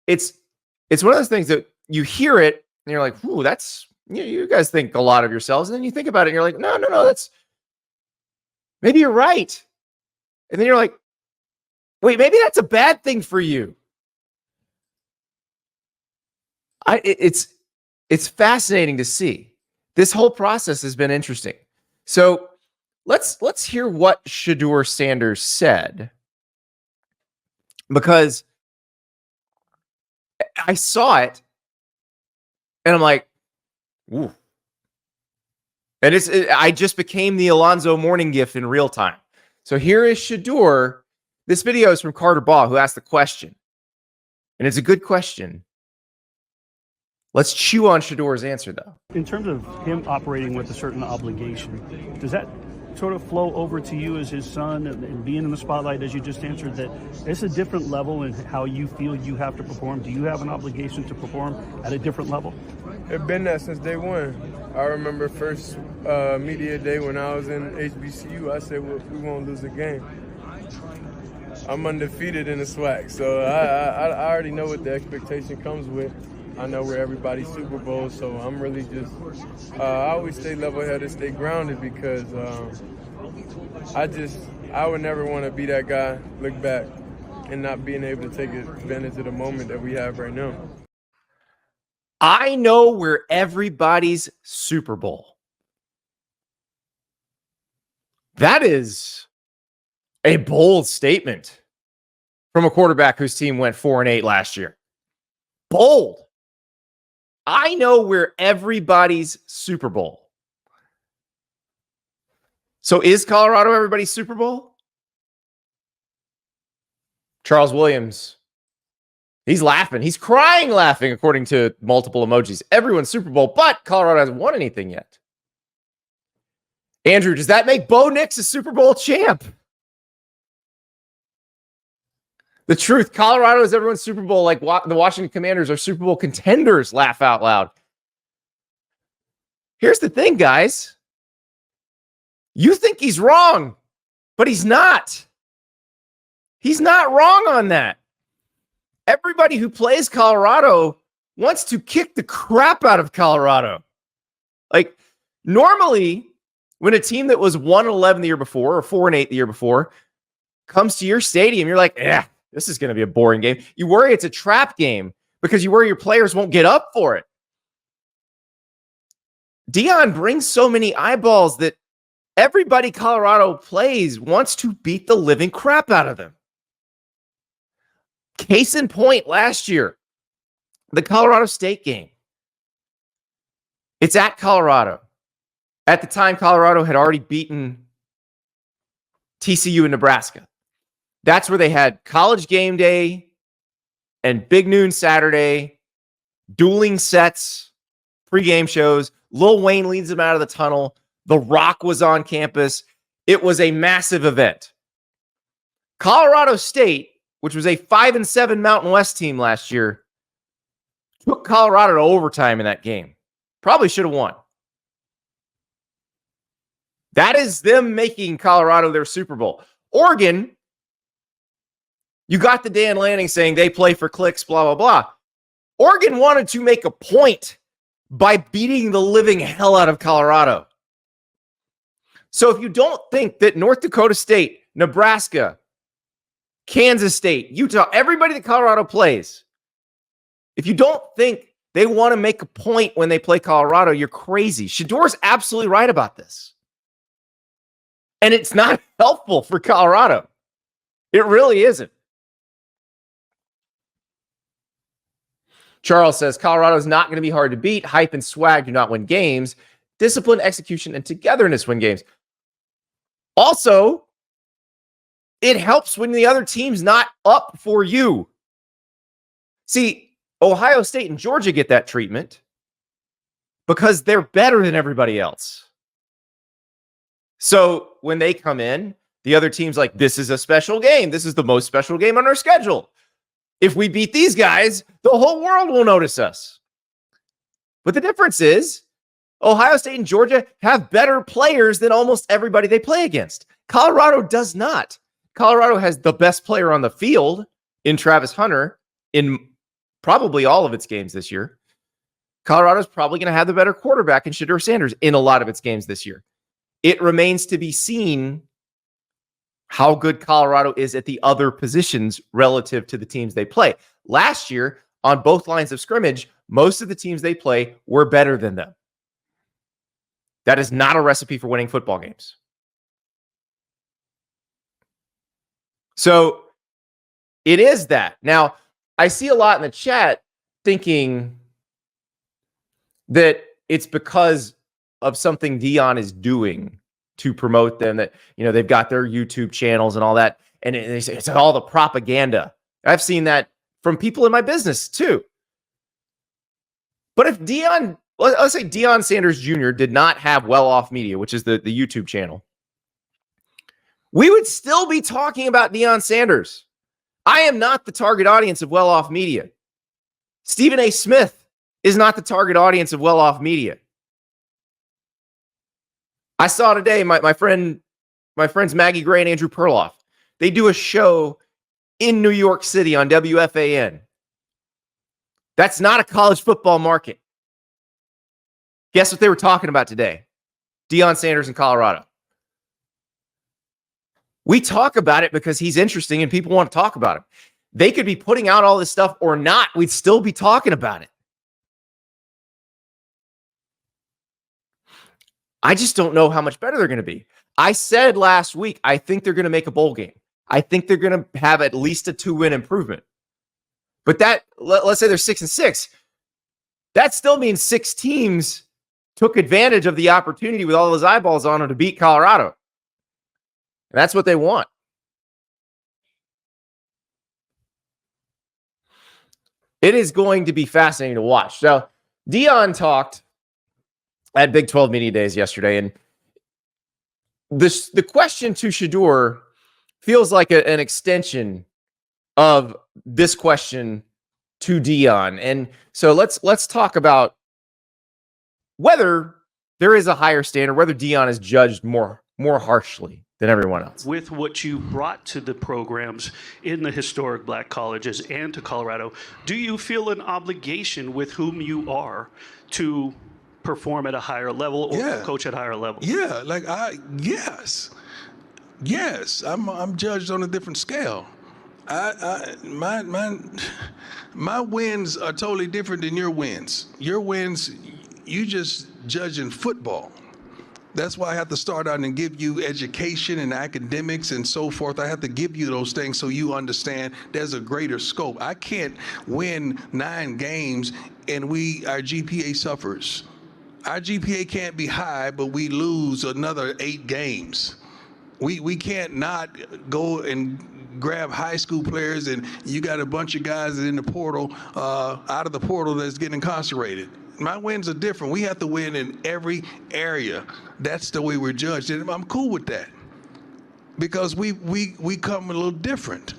it's one of those things that you hear it and you're like, ooh, that's, you guys think a lot of yourselves. And then you think about it and you're like, no, that's, maybe you're right. And then you're like, wait, maybe that's a bad thing for you. It's fascinating to see. This whole process has been interesting. So let's hear what Shedeur Sanders said, because I saw it and I'm like, ooh. And I just became the Alonzo Mourning gif in real time. So here is Shedeur. This video is from Carter Baugh, who asked the question. And it's a good question. Let's chew on Shedeur's answer, though. In terms of him operating with a certain obligation, does that sort of flow over to you as his son and being in the spotlight, as you just answered, that it's a different level in how you feel you have to perform? Do you have an obligation to perform at a different level? It's been that since day one. I remember first media day when I was in HBCU, I said, well, we won't lose a game. I'm undefeated in the SWAC, so I already know what the expectation comes with. I know we're everybody's Super Bowl, so I'm really just, I always stay level-headed, stay grounded, because I would never want to be that guy, look back, and not being able to take advantage of the moment that we have right now. I know we're everybody's Super Bowl. That is a bold statement from a quarterback whose team went 4-8 last year. Bold. I know we're everybody's Super Bowl. So is Colorado everybody's Super Bowl? Charles Williams, he's laughing. He's crying laughing, according to multiple emojis. Everyone's Super Bowl, but Colorado hasn't won anything yet. Andrew, does that make Bo Nix a Super Bowl champ? The truth, Colorado is everyone's Super Bowl, like the Washington Commanders are Super Bowl contenders. Laugh out loud. Here's the thing, guys. You think he's wrong, but he's not. He's not wrong on that. Everybody who plays Colorado wants to kick the crap out of Colorado. Like, normally, when a team that was 1-11 the year before or 4-8 the year before comes to your stadium, you're like, this is going to be a boring game. You worry it's a trap game because you worry your players won't get up for it. Deion brings so many eyeballs that everybody Colorado plays wants to beat the living crap out of them. Case in point, last year, the Colorado State game. It's at Colorado. At the time, Colorado had already beaten TCU and Nebraska. That's where they had College Game Day and Big Noon Saturday, dueling sets, pregame shows. Lil Wayne leads them out of the tunnel. The Rock was on campus. It was a massive event. Colorado State, which was a 5-7 Mountain West team last year, took Colorado to overtime in that game. Probably should have won. That is them making Colorado their Super Bowl. Oregon, you got the Dan Lanning saying they play for clicks, blah, blah, blah. Oregon wanted to make a point by beating the living hell out of Colorado. So if you don't think that North Dakota State, Nebraska, Kansas State, Utah, everybody that Colorado plays, if you don't think they want to make a point when they play Colorado, you're crazy. Shedeur's absolutely right about this. And it's not helpful for Colorado. It really isn't. Charles says, Colorado is not going to be hard to beat. Hype and swag do not win games. Discipline, execution, and togetherness win games. Also, it helps when the other team's not up for you. See, Ohio State and Georgia get that treatment because they're better than everybody else. So when they come in, the other team's like, this is a special game. This is the most special game on our schedule. If we beat these guys, the whole world will notice us. But the difference is, Ohio State and Georgia have better players than almost everybody they play against. Colorado does not. Colorado has the best player on the field in Travis Hunter, in probably all of its games this year. Colorado's probably going to have the better quarterback in Shedeur Sanders in a lot of its games this year. It remains to be seen how good Colorado is at the other positions relative to the teams they play. Last year, on both lines of scrimmage, most of the teams they play were better than them. That is not a recipe for winning football games. So it is that. Now, I see a lot in the chat thinking that it's because of something Deion is doing to promote them, that, you know, they've got their YouTube channels and all that. And they say it's all the propaganda. I've seen that from people in my business too. But if Deion, let's say Deion Sanders Jr. did not have Well Off Media, which is the YouTube channel, we would still be talking about Deion Sanders. I am not the target audience of Well Off Media. Stephen A. Smith is not the target audience of Well Off Media. I saw today my friends Maggie Gray and Andrew Perloff. They do a show in New York City on WFAN. That's not a college football market. Guess what they were talking about today? Deion Sanders in Colorado. We talk about it because he's interesting and people want to talk about him. They could be putting out all this stuff or not. We'd still be talking about it. I just don't know how much better they're going to be. I said last week, I think they're going to make a bowl game. I think they're going to have at least a 2-win improvement. But that, let's say they're 6-6. That still means 6 teams took advantage of the opportunity with all those eyeballs on them to beat Colorado. And that's what they want. It is going to be fascinating to watch. So Deion talked at Big 12 Media Days yesterday, and the question to Shedeur feels like an extension of this question to Deion. And so let's talk about whether there is a higher standard, whether Deion is judged more harshly than everyone else. With what you brought to the programs in the historic black colleges and to Colorado, do you feel an obligation with whom you are to perform at a higher level or coach at a higher level? Yeah, yes, I'm judged on a different scale. My wins are totally different than your wins. Your wins, you just judge in football. That's why I have to start out and give you education and academics and so forth. I have to give you those things so you understand there's a greater scope. I can't win 9 games and our GPA suffers. Our GPA can't be high, but we lose another 8 games. We can't not go and grab high school players and you got a bunch of guys in the portal, out of the portal that's getting incarcerated. My wins are different. We have to win in every area. That's the way we're judged. And I'm cool with that because we come a little different.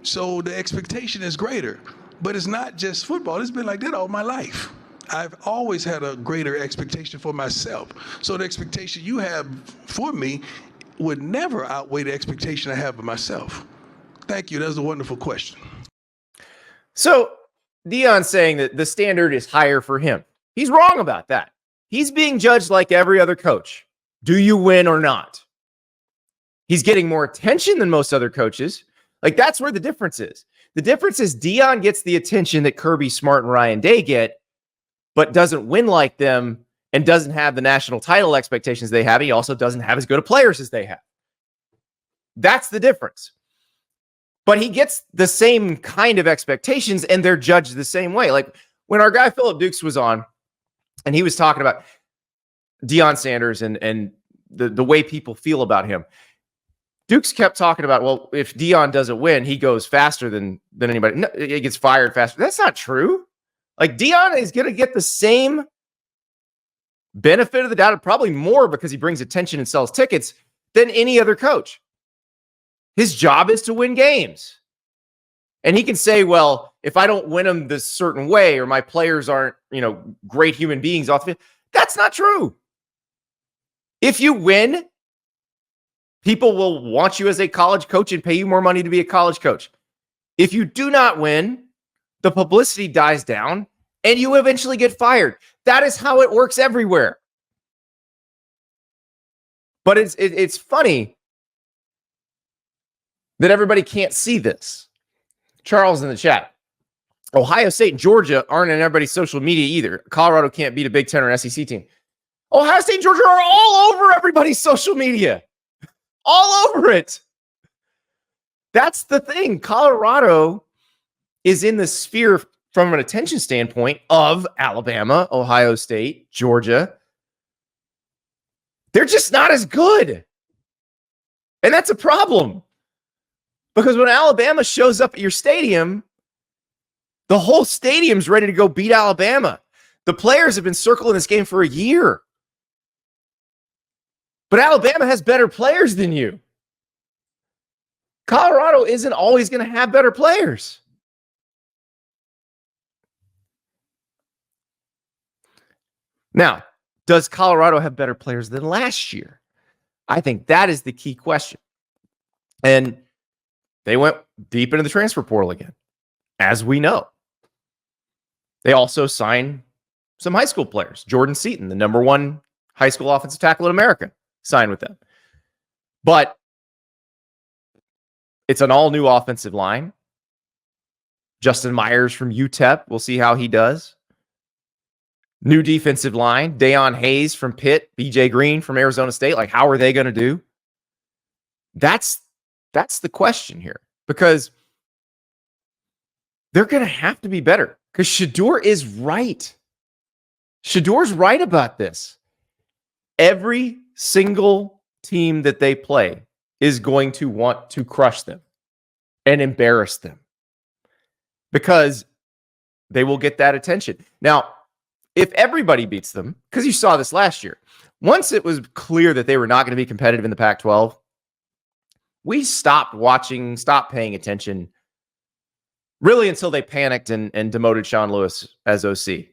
So the expectation is greater. But it's not just football. It's been like that all my life. I've always had a greater expectation for myself. So the expectation you have for me would never outweigh the expectation I have of myself. Thank you. That was a wonderful question. So Deion's saying that the standard is higher for him. He's wrong about that. He's being judged like every other coach. Do you win or not? He's getting more attention than most other coaches. Like, that's where the difference is. The difference is Deion gets the attention that Kirby Smart and Ryan Day get, but doesn't win like them and doesn't have the national title expectations they have. He also doesn't have as good of players as they have. That's the difference. But he gets the same kind of expectations and they're judged the same way. Like when our guy Philip Dukes was on and he was talking about Deion Sanders and the way people feel about him, Dukes kept talking about, well, if Deion doesn't win, he goes faster than anybody. No, he gets fired faster. That's not true. Like Deion is going to get the same benefit of the doubt, probably more because he brings attention and sells tickets than any other coach. His job is to win games. And he can say, well, if I don't win them this certain way or my players aren't, great human beings off the field, that's not true. If you win, people will want you as a college coach and pay you more money to be a college coach. If you do not win, the publicity dies down, and you eventually get fired. That is how it works everywhere. But it's funny that everybody can't see this. Charles in the chat. Ohio State and Georgia aren't in everybody's social media either. Colorado can't beat a Big Ten or SEC team. Ohio State and Georgia are all over everybody's social media. All over it. That's the thing. Colorado is in the sphere from an attention standpoint of Alabama, Ohio State, Georgia. They're just not as good. And that's a problem. Because when Alabama shows up at your stadium, the whole stadium's ready to go beat Alabama. The players have been circling this game for a year. But Alabama has better players than you. Colorado isn't always going to have better players. Now, does Colorado have better players than last year? I think that is the key question. And they went deep into the transfer portal again, as we know. They also signed some high school players. Jordan Seaton, the number one high school offensive tackle in America, signed with them. But it's an all-new offensive line. Justin Myers from UTEP. We'll see how he does. New defensive line. Deion Hayes from Pitt. BJ Green from Arizona State. Like, how are they going to do? That's the question here. Because they're going to have to be better. Because Shedeur is right. Shedeur's right about this. Every single team that they play is going to want to crush them and embarrass them because they will get that attention. Now, if everybody beats them, because you saw this last year, once it was clear that they were not going to be competitive in the Pac-12, we stopped watching, stopped paying attention, really until they panicked and demoted Sean Lewis as OC.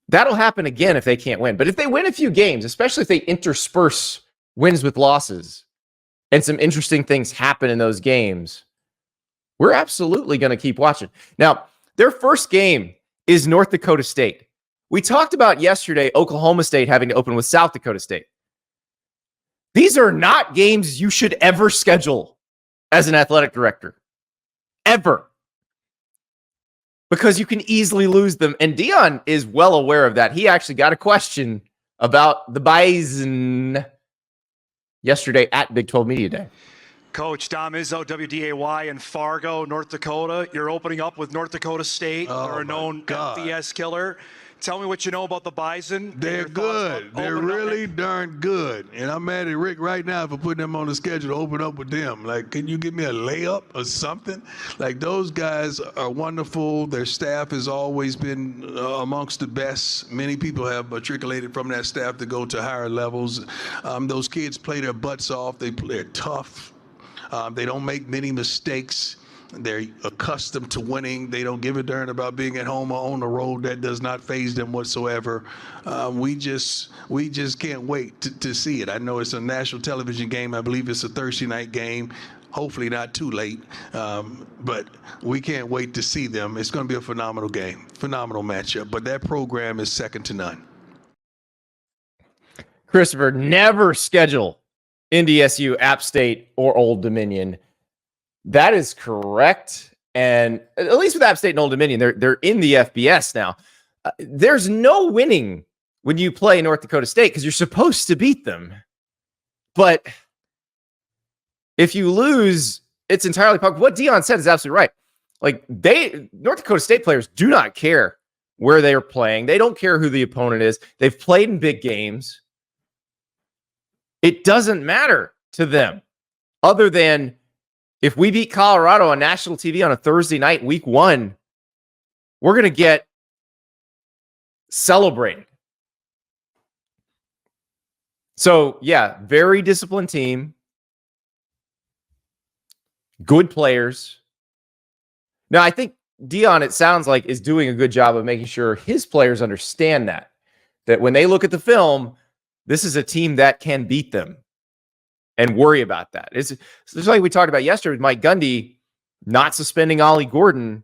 That'll happen again if they can't win. But if they win a few games, especially if they intersperse wins with losses and some interesting things happen in those games, we're absolutely going to keep watching. Now, their first game is North Dakota State. We talked about yesterday Oklahoma State having to open with South Dakota State. These are not games you should ever schedule as an athletic director. Ever. Because you can easily lose them. And Deion is well aware of that. He actually got a question about the Bison yesterday at Big 12 Media Day. Coach, Dom Izzo, WDAY in Fargo, North Dakota. You're opening up with North Dakota State. They're a known FBS killer. Tell me what you know about the Bison. They're good. They're really darn good. And I'm mad at Rick right now for putting them on the schedule to open up with them. Like, can you give me a layup or something? Like, those guys are wonderful. Their staff has always been amongst the best. Many people have matriculated from that staff to go to higher levels. Those kids play their butts off. They're tough. They don't make many mistakes. They're accustomed to winning. They don't give a darn about being at home or on the road. That does not faze them whatsoever. We just can't wait to see it. I know it's a national television game. I believe it's a Thursday night game. Hopefully not too late. But we can't wait to see them. It's going to be a phenomenal game, phenomenal matchup. But that program is second to none. Christopher, never schedule NDSU, App State, or Old Dominion. That is correct. And at least with App State and Old Dominion, they're in the FBS now. There's no winning when you play North Dakota State because you're supposed to beat them. But if you lose, it's entirely possible. What Deion said is absolutely right. Like, North Dakota State players do not care where they are playing. They don't care who the opponent is. They've played in big games. It doesn't matter to them other than if we beat Colorado on national TV on a Thursday night, week 1, we're going to get celebrated. So, yeah, very disciplined team. Good players. Now, I think Deion, it sounds like, is doing a good job of making sure his players understand that when they look at the film, this is a team that can beat them and worry about that. It's like we talked about yesterday with Mike Gundy. not suspending Ollie Gordon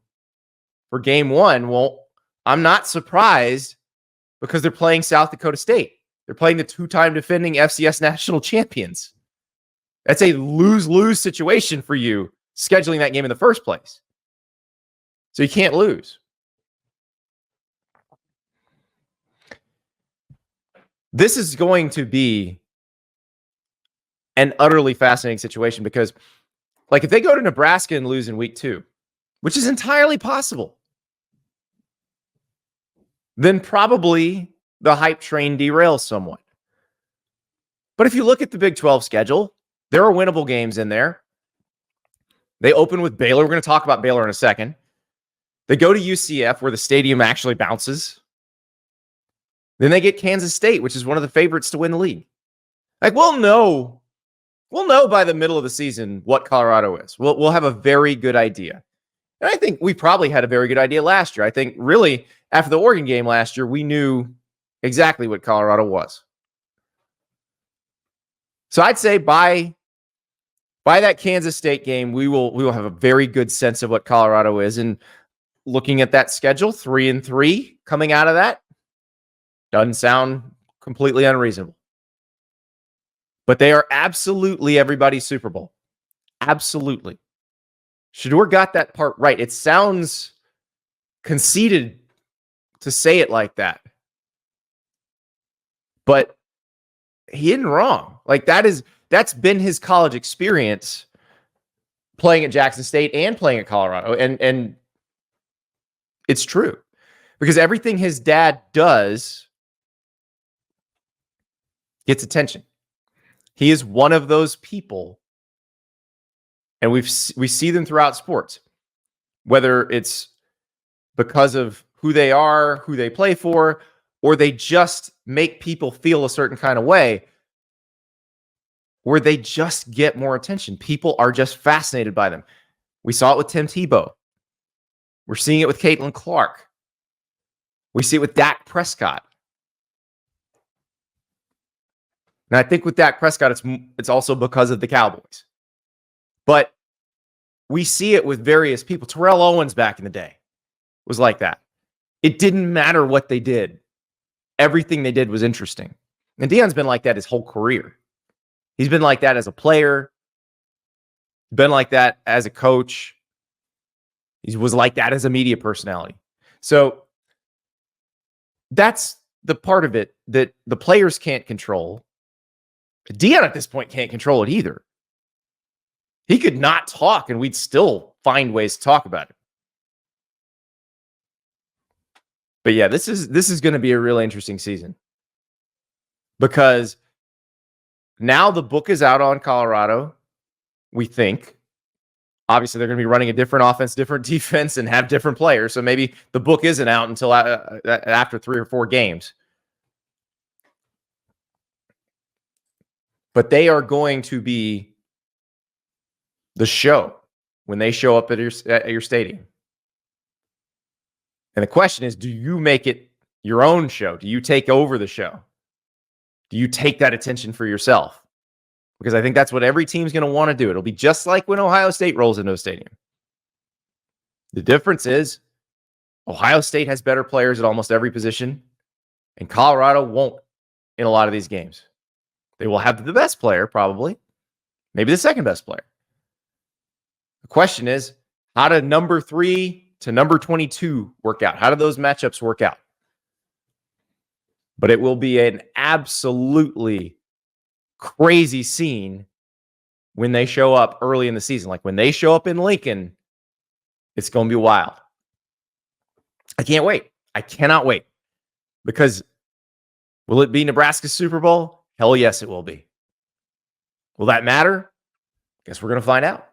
for game 1. Well, I'm not surprised because they're playing South Dakota State. They're playing the 2-time defending FCS national champions. That's a lose-lose situation for you scheduling that game in the first place. So you can't lose. This is going to be an utterly fascinating situation because, like, if they go to Nebraska and lose in week 2, which is entirely possible, then probably the hype train derails somewhat. But if you look at the Big 12 schedule, there are winnable games in there. They open with Baylor. We're going to talk about Baylor in a second. They go to UCF, where the stadium actually bounces. Then they get Kansas State, which is one of the favorites to win the league. Like, we'll know by the middle of the season what Colorado is. We'll have a very good idea. And I think we probably had a very good idea last year. I think really after the Oregon game last year, we knew exactly what Colorado was. So I'd say by that Kansas State game, we will have a very good sense of what Colorado is. And looking at that schedule, 3-3 coming out of that, doesn't sound completely unreasonable. But they are absolutely everybody's Super Bowl. Absolutely. Shedeur got that part right. It sounds conceited to say it like that. But he isn't wrong. Like, that's been his college experience playing at Jackson State and playing at Colorado. And it's true. Because everything his dad does gets attention. He is one of those people, and we see them throughout sports, whether it's because of who they are, who they play for, or they just make people feel a certain kind of way, where they just get more attention. People are just fascinated by them. We saw it with Tim Tebow. We're seeing it with Caitlin Clark. We see it with Dak Prescott. And I think with Dak Prescott, it's also because of the Cowboys. But we see it with various people. Terrell Owens back in the day was like that. It didn't matter what they did. Everything they did was interesting. And Deion's been like that his whole career. He's been like that as a player. Been like that as a coach. He was like that as a media personality. So that's the part of it that the players can't control. Deion at this point can't control it either. He could not talk and we'd still find ways to talk about it. But yeah, this is going to be a really interesting season because now the book is out on Colorado, we think. Obviously, they're going to be running a different offense, different defense, and have different players. So maybe the book isn't out until after 3 or 4 games. But they are going to be the show when they show up at your stadium. And the question is, do you make it your own show? Do you take over the show? Do you take that attention for yourself? Because I think that's what every team's going to want to do. It'll be just like when Ohio State rolls into a stadium. The difference is Ohio State has better players at almost every position, and Colorado won't in a lot of these games. They will have the best player, probably, maybe the second best player. The question is, how did number 3 to number 22 work out? How do those matchups work out? But it will be an absolutely crazy scene when they show up early in the season. Like when they show up in Lincoln, it's going to be wild. I can't wait. I cannot wait. Because will it be Nebraska's Super Bowl? Hell yes, it will be. Will that matter? Guess we're going to find out.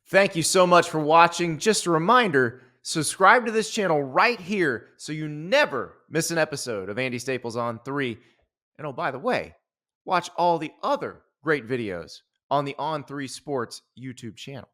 Thank you so much for watching. Just a reminder, subscribe to this channel right here so you never miss an episode of Andy Staples On 3. And oh, by the way, watch all the other great videos on the On3 Sports YouTube channel.